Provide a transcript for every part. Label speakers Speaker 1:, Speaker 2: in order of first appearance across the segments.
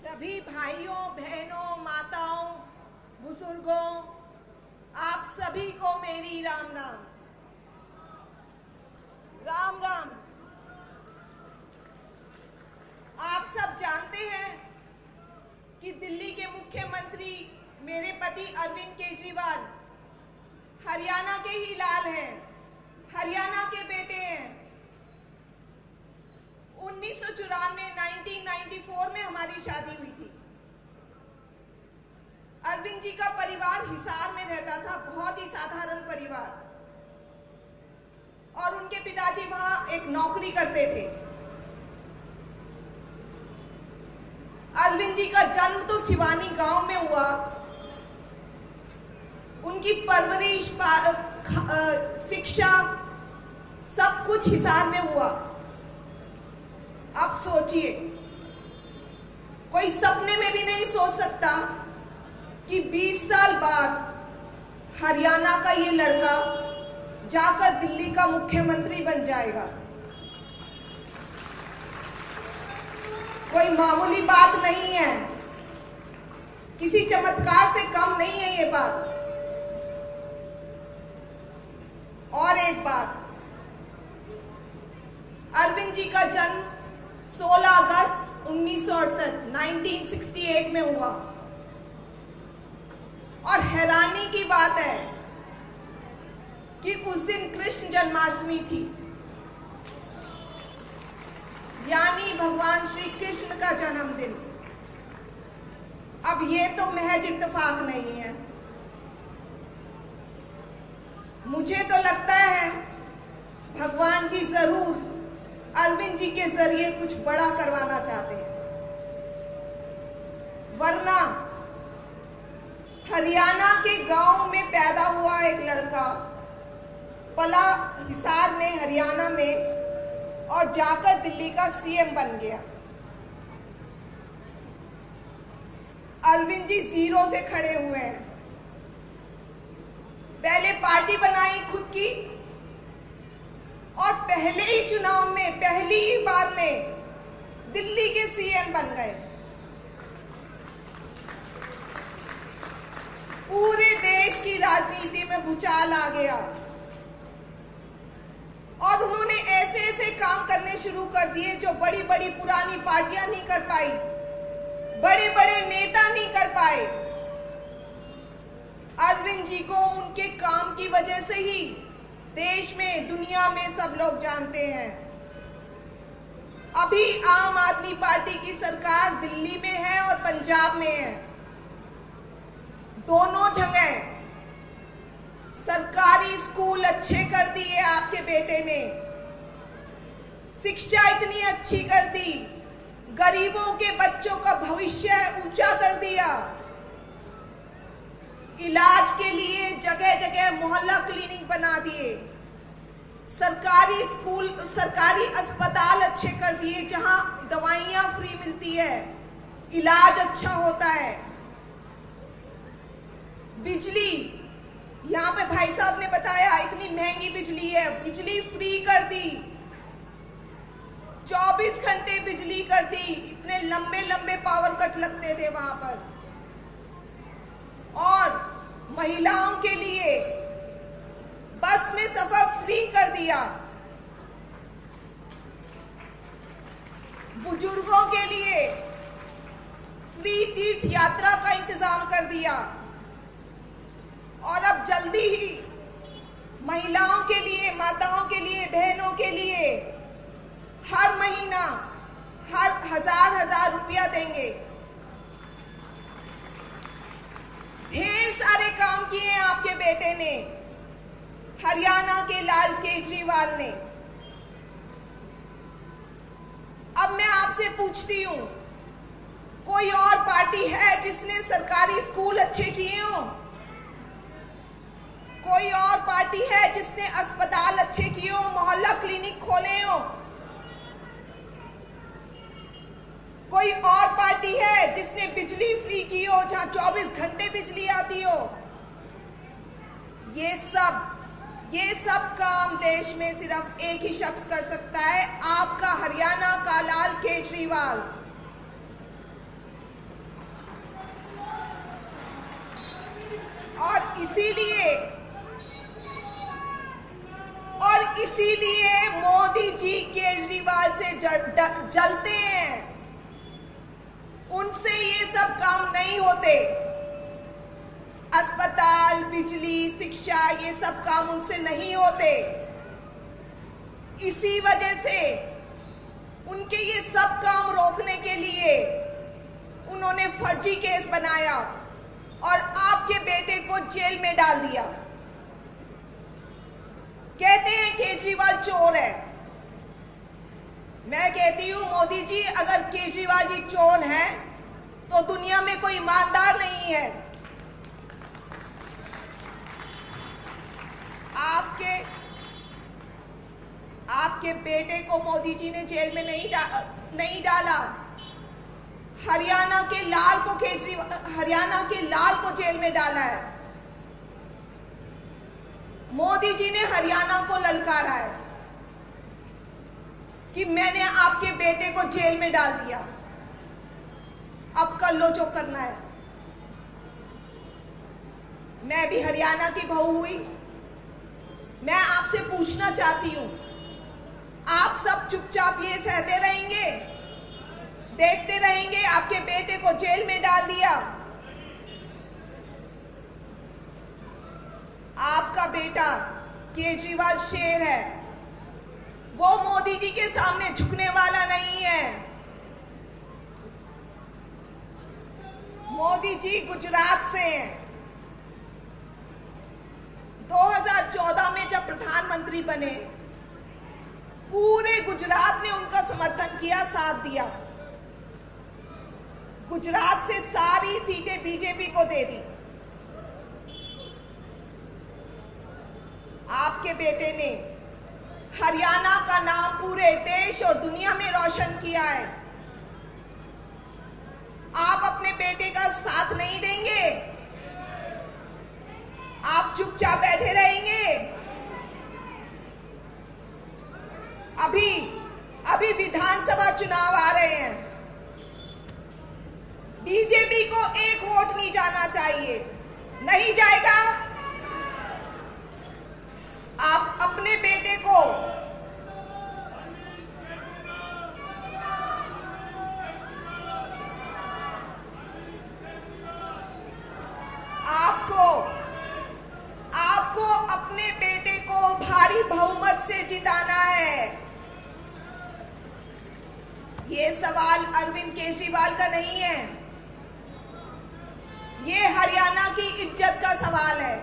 Speaker 1: सभी भाइयों बहनों माताओं बुजुर्गों, आप सभी को मेरी राम राम। राम राम। आप सब जानते हैं कि दिल्ली के मुख्यमंत्री मेरे पति अरविंद केजरीवाल हरियाणा के ही लाल हैं, हरियाणा के बेटे हैं। 1994 में हमारी शादी हुई थी। अरविंद जी का परिवार हिसार में रहता था, बहुत ही साधारण परिवार, और उनके पिताजी वहां एक नौकरी करते थे। अरविंद जी का जन्म तो सिवानी गांव में हुआ। उनकी परवरिश, शिक्षा सब कुछ हिसार में हुआ। आप सोचिए, कोई सपने में भी नहीं सोच सकता कि 20 साल बाद हरियाणा का ये लड़का जाकर दिल्ली का मुख्यमंत्री बन जाएगा। कोई मामूली बात नहीं है, किसी चमत्कार से कम नहीं है ये बात। और एक बात, अरविंद जी का जन्म 16 अगस्त 1968 में हुआ। और हैरानी की बात है कि उस दिन कृष्ण जन्माष्टमी थी, यानी भगवान श्री कृष्ण का जन्मदिन। अब ये तो महज इत्तेफाक नहीं है। मुझे तो लगता है भगवान जी जरूर अरविंद जी के जरिए कुछ बड़ा करवाना चाहते हैं, वरना हरियाणा के गांव में पैदा हुआ एक लड़का पला हिसार में, हरियाणा में, और जाकर दिल्ली का सीएम बन गया। अरविंद जी जीरो से खड़े हुए हैं। पहले पार्टी बनाई खुद की, और पहले ही चुनाव में, पहली ही बार में दिल्ली के सीएम बन गए। पूरे देश की राजनीति में भूचाल आ गया और उन्होंने ऐसे ऐसे काम करने शुरू कर दिए जो बड़ी बड़ी पुरानी पार्टियां नहीं कर पाई, बड़े बड़े नेता नहीं कर पाए। अरविंद जी को उनके काम की वजह से ही देश में, दुनिया में सब लोग जानते हैं। अभी आम आदमी पार्टी की सरकार दिल्ली में है और पंजाब में है। दोनों जगह सरकारी स्कूल अच्छे कर दिए आपके बेटे ने, शिक्षा इतनी अच्छी कर दी, गरीबों के बच्चों का भविष्य ऊंचा कर दिया। इलाज के लिए जगह जगह मोहल्ला क्लिनिक बना दिए, सरकारी स्कूल, सरकारी अस्पताल अच्छे कर दिए जहां दवाइयां फ्री मिलती है, इलाज अच्छा होता है। बिजली, यहाँ पे भाई साहब ने बताया इतनी महंगी बिजली है, बिजली फ्री कर दी, 24 घंटे बिजली कर दी। इतने लंबे लंबे पावर कट लगते थे वहां पर। और महिलाओं के लिए बस में सफर फ्री कर दिया, बुजुर्गों के लिए फ्री तीर्थ यात्रा का इंतजाम कर दिया। और अब जल्दी ही महिलाओं के लिए, माताओं के लिए, बहनों के लिए हर महीना हर हजार रुपया देंगे। ढेर सारे काम किए हैं आपके बेटे ने, हरियाणा के लाल केजरीवाल ने। अब मैं आपसे पूछती हूं, कोई और पार्टी है जिसने सरकारी स्कूल अच्छे किए हो? कोई और पार्टी है जिसने अस्पताल अच्छे किए हो, मोहल्ला क्लिनिक खोले हो? कोई और पार्टी है जिसने बिजली फ्री की हो, जहां 24 घंटे बिजली आती हो? ये सब काम देश में सिर्फ एक ही शख्स कर सकता है, आपका हरियाणा का लाल केजरीवाल। इसीलिए मोदी जी केजरीवाल से जलते हैं। उनसे ये सब काम नहीं होते। अस्पताल, बिजली, शिक्षा, ये सब काम उनसे नहीं होते। इसी वजह से उनके ये सब काम रोकने के लिए उन्होंने फर्जी केस बनाया और आपके बेटे को जेल में डाल दिया। कहते हैं केजरीवाल चोर है। मैं कहती हूं मोदी जी, अगर केजरीवाल जी चोर हैं तो दुनिया में कोई ईमानदार नहीं है। आपके बेटे को मोदी जी ने जेल में नहीं डाला। हरियाणा के लाल को जेल में डाला है। मोदी जी ने हरियाणा को ललकारा है कि मैंने आपके बेटे को जेल में डाल दिया, अब कर लो जो करना है। मैं भी हरियाणा की बहू हुई। मैं आपसे पूछना चाहती हूं, आप सब चुपचाप ये सहते रहेंगे, देखते रहेंगे आपके बेटे को जेल में डाल दिया? आपका बेटा केजरीवाल शेर है, वो मोदी जी के सामने झुकने वाला नहीं है। मोदी जी गुजरात से हैं। 2014 में जब प्रधानमंत्री बने, पूरे गुजरात ने उनका समर्थन किया, साथ दिया। गुजरात से सारी सीटें बीजेपी को दे दी। आपके बेटे ने हरियाणा का नाम पूरे देश और दुनिया में रोशन किया है। आप अपने बेटे का साथ नहीं देंगे? आप चुपचाप बैठे रहेंगे? अभी विधानसभा चुनाव आ रहे हैं। बीजेपी को एक वोट नहीं जाना चाहिए, नहीं जाएगा। आप अपने बेटे को आपको अपने बेटे को भारी बहुमत से जिताना है। ये सवाल अरविंद केजरीवाल का नहीं है, ये हरियाणा की इज्जत का सवाल है।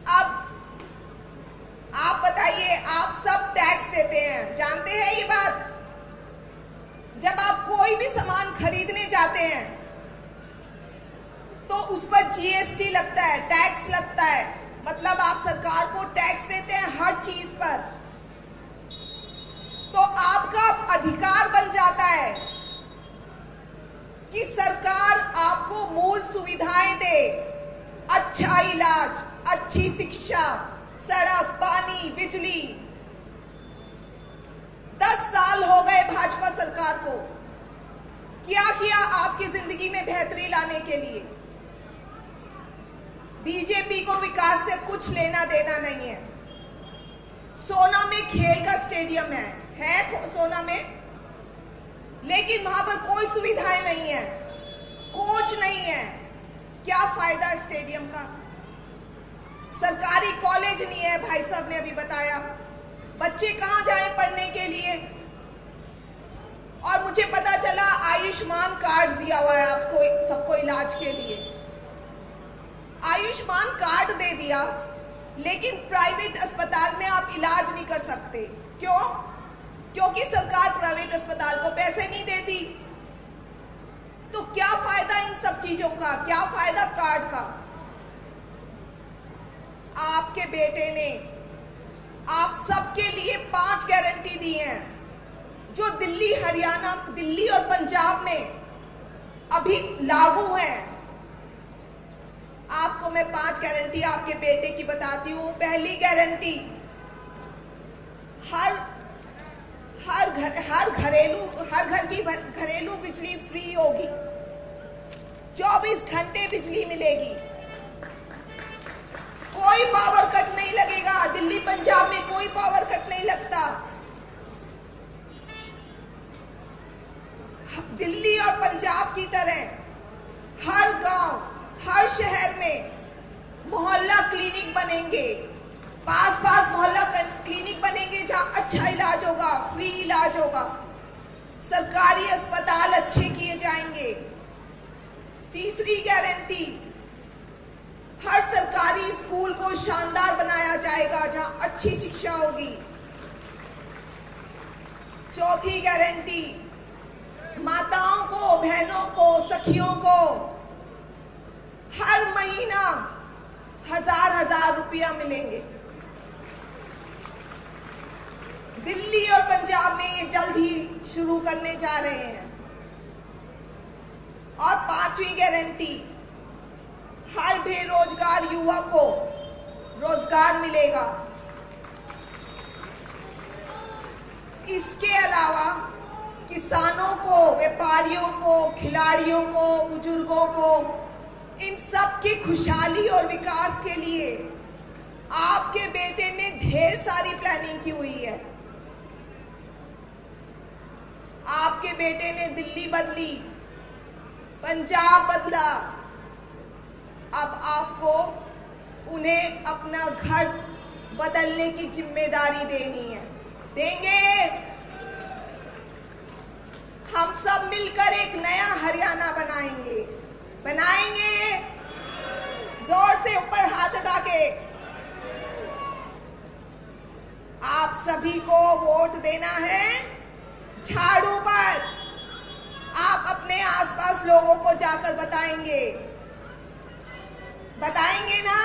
Speaker 1: अब आप बताइए, आप सब टैक्स देते हैं, जानते हैं ये बात? जब आप कोई भी सामान खरीदने जाते हैं तो उस पर जीएसटी लगता है, टैक्स लगता है। मतलब आप सरकार को टैक्स देते हैं हर चीज पर। तो आपका अधिकार बन जाता है कि सरकार आपको मूल सुविधाएं दे, अच्छा इलाज, अच्छी शिक्षा, सड़क, पानी, बिजली। 10 साल हो गए भाजपा सरकार को, क्या किया आपकी जिंदगी में बेहतरी लाने के लिए? बीजेपी को विकास से कुछ लेना देना नहीं है। सोना में खेल का स्टेडियम है सोना में, लेकिन वहां पर कोई सुविधाएं नहीं है, कोच नहीं है। क्या फायदा स्टेडियम का? सरकारी कॉलेज नहीं है, भाई साहब ने अभी बताया। बच्चे कहां जाएं पढ़ने के लिए? और मुझे पता चला आयुष्मान कार्ड दिया हुआ है आपको सबको इलाज के लिए। आयुष्मान कार्ड दे दिया, लेकिन प्राइवेट अस्पताल में आप इलाज नहीं कर सकते। क्यों? क्योंकि सरकार प्राइवेट अस्पताल को पैसे नहीं देती। तो क्या फायदा इन सब चीजों का? क्या फायदा कार्ड का? आपके बेटे ने आप सबके लिए 5 गारंटी दी हैं, जो दिल्ली, हरियाणा, दिल्ली और पंजाब में अभी लागू हैं। आपको मैं 5 गारंटी आपके बेटे की बताती हूं। पहली गारंटी, हर घर की घरेलू बिजली फ्री होगी। 24 घंटे बिजली मिलेगी, कोई पावर कट नहीं लगेगा। दिल्ली पंजाब में कोई पावर कट नहीं लगता। दिल्ली और पंजाब की तरह हर गांव, हर शहर में मोहल्ला क्लिनिक बनेंगे, पास पास मोहल्ला क्लिनिक बनेंगे जहां अच्छा इलाज होगा, फ्री इलाज होगा। सरकारी अस्पताल अच्छे किए जाएंगे। तीसरी गारंटी, हर सरकारी स्कूल को शानदार बनाया जाएगा जहां अच्छी शिक्षा होगी। चौथी गारंटी, माताओं को, बहनों को, सखियों को हर महीना 1000 रुपया मिलेंगे। दिल्ली और पंजाब में ये जल्द ही शुरू करने जा रहे हैं। और पांचवी गारंटी, हर बेरोजगार युवा को रोजगार मिलेगा। इसके अलावा किसानों को, व्यापारियों को, खिलाड़ियों को, बुजुर्गों को, इन सब की खुशहाली और विकास के लिए आपके बेटे ने ढेर सारी प्लानिंग की हुई है। आपके बेटे ने दिल्ली बदली, पंजाब बदला, अब आपको उन्हें अपना घर बदलने की जिम्मेदारी देनी है। देंगे? हम सब मिलकर एक नया हरियाणा बनाएंगे। बनाएंगे? जोर से ऊपर हाथ उठा के। आप सभी को वोट देना है झाड़ू पर। आप अपने आसपास लोगों को जाकर बताएंगे, बताएंगे ना?